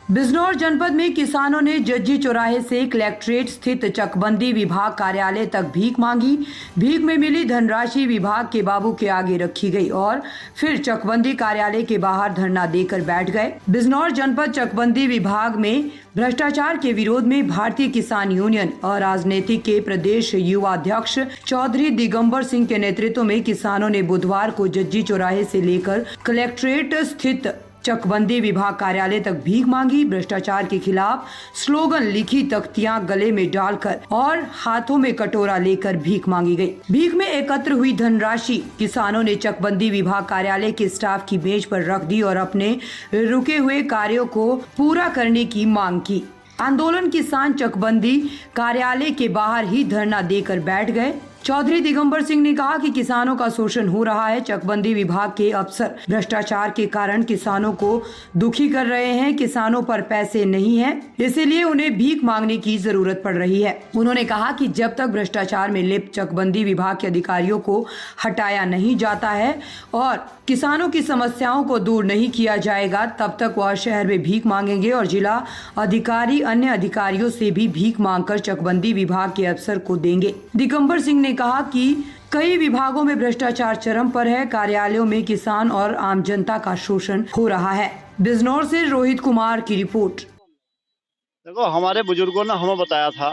बिजनौर जनपद में किसानों ने जज्जी चौराहे से कलेक्ट्रेट स्थित चकबंदी विभाग कार्यालय तक भीख मांगी। भीख में मिली धनराशि विभाग के बाबू के आगे रखी गई और फिर चकबंदी कार्यालय के बाहर धरना देकर बैठ गए। बिजनौर जनपद चकबंदी विभाग में भ्रष्टाचार के विरोध में भारतीय किसान यूनियन और राजनीतिक के प्रदेश युवा अध्यक्ष चौधरी दिगंबर सिंह के नेतृत्व में किसानों ने बुधवार को जज्जी चौराहे से लेकर कलेक्ट्रेट स्थित चकबंदी विभाग कार्यालय तक भीख मांगी। भ्रष्टाचार के खिलाफ स्लोगन लिखी तख्तियां गले में डालकर और हाथों में कटोरा लेकर भीख मांगी गई। भीख में एकत्र हुई धनराशि किसानों ने चकबंदी विभाग कार्यालय के स्टाफ की मेज पर रख दी और अपने रुके हुए कार्यों को पूरा करने की मांग की। आंदोलन किसान चकबंदी कार्यालय के बाहर ही धरना देकर बैठ गए। चौधरी दिगंबर सिंह ने कहा कि किसानों का शोषण हो रहा है। चकबंदी विभाग के अफसर भ्रष्टाचार के कारण किसानों को दुखी कर रहे हैं। किसानों पर पैसे नहीं हैं, इसीलिए उन्हें भीख मांगने की जरूरत पड़ रही है। उन्होंने कहा कि जब तक भ्रष्टाचार में लिप्त चकबंदी विभाग के अधिकारियों को हटाया नहीं जाता है और किसानों की समस्याओं को दूर नहीं किया जाएगा, तब तक वह शहर में भीख मांगेंगे और जिला अधिकारी अन्य अधिकारियों से भी भीख मांगकर चकबंदी विभाग के अफसर को देंगे। दिगंबर सिंह ने कहा कि कई विभागों में भ्रष्टाचार चरम पर है। कार्यालयों में किसान और आम जनता का शोषण हो रहा है। बिजनौर से रोहित कुमार की रिपोर्ट। देखो, हमारे बुजुर्गों ने हमें बताया था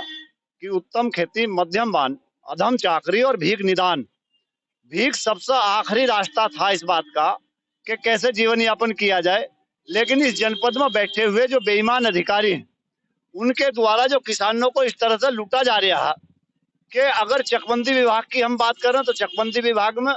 कि उत्तम खेती, मध्यम बान, अधम चाकरी और भीख निदान। भीख सबसे आखिरी रास्ता था इस बात का कि कैसे जीवन यापन किया जाए। लेकिन इस जनपद में बैठे हुए जो बेईमान अधिकारी हैं, उनके द्वारा जो किसानों को इस तरह से लूटा जा रहा है कि अगर चकबंदी विभाग की हम बात करें तो चकबंदी विभाग में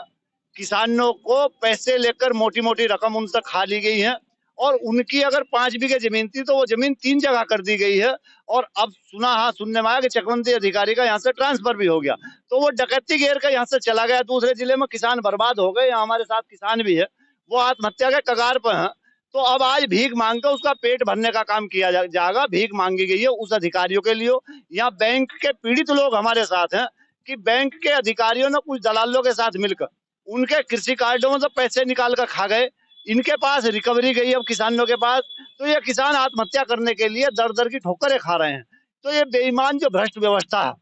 किसानों को पैसे लेकर मोटी मोटी रकम उनसे खा ली गई है और उनकी अगर 5 बीघे जमीन थी तो वो जमीन 3 जगह कर दी गई है। और अब सुनने में आया कि चकबंदी अधिकारी का यहाँ से ट्रांसफर भी हो गया, तो वो डकैती घेर कर यहाँ से चला गया दूसरे जिले में। किसान बर्बाद हो गए। यहाँ हमारे साथ किसान भी है, वो आत्महत्या के कगार पर है। तो अब आज भीख मांग कर उसका पेट भरने का काम किया जाएगा। भीख मांगी गई है उस अधिकारियों के लिए। यहाँ बैंक के पीड़ित लोग हमारे साथ हैं कि बैंक के अधिकारियों ने कुछ दलालों के साथ मिलकर उनके कृषि कार्डों में से पैसे निकाल कर खा गए। इनके पास रिकवरी गई अब किसानों के पास, तो ये किसान आत्महत्या करने के लिए दर दर की ठोकरें खा रहे हैं। तो ये बेईमान जो भ्रष्ट व्यवस्था है,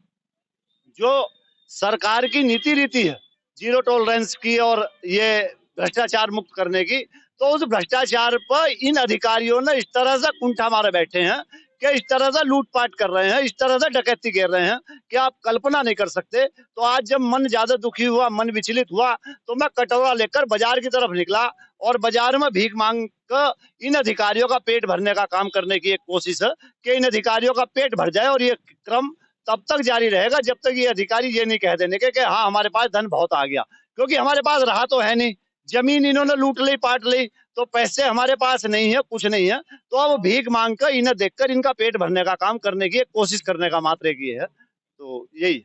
जो सरकार की नीति रीति है जीरो टॉलरेंस की और ये भ्रष्टाचार मुक्त करने की, तो उस भ्रष्टाचार पर इन अधिकारियों ने इस तरह से कुंठा मारे बैठे हैं कि इस तरह से लूटपाट कर रहे हैं, इस तरह से डकैती कर रहे हैं कि आप कल्पना नहीं कर सकते। तो आज जब मन ज्यादा दुखी हुआ, मन विचलित हुआ, तो मैं कटोरा लेकर बाजार की तरफ निकला और बाजार में भीख मांग कर इन अधिकारियों का पेट भरने का काम करने की एक कोशिश है कि इन अधिकारियों का पेट भर जाए। और ये क्रम तब तक जारी रहेगा जब तक ये अधिकारी ये नहीं कह देने के हाँ हमारे पास धन बहुत आ गया, क्योंकि हमारे पास रहा तो है नहीं। जमीन इन्होंने लूट ली, पाट ली, तो पैसे हमारे पास नहीं है, कुछ नहीं है। तो अब भीख मांग कर, इन्हें देखकर इनका पेट भरने का काम करने की कोशिश करने का मात्र की है। तो यही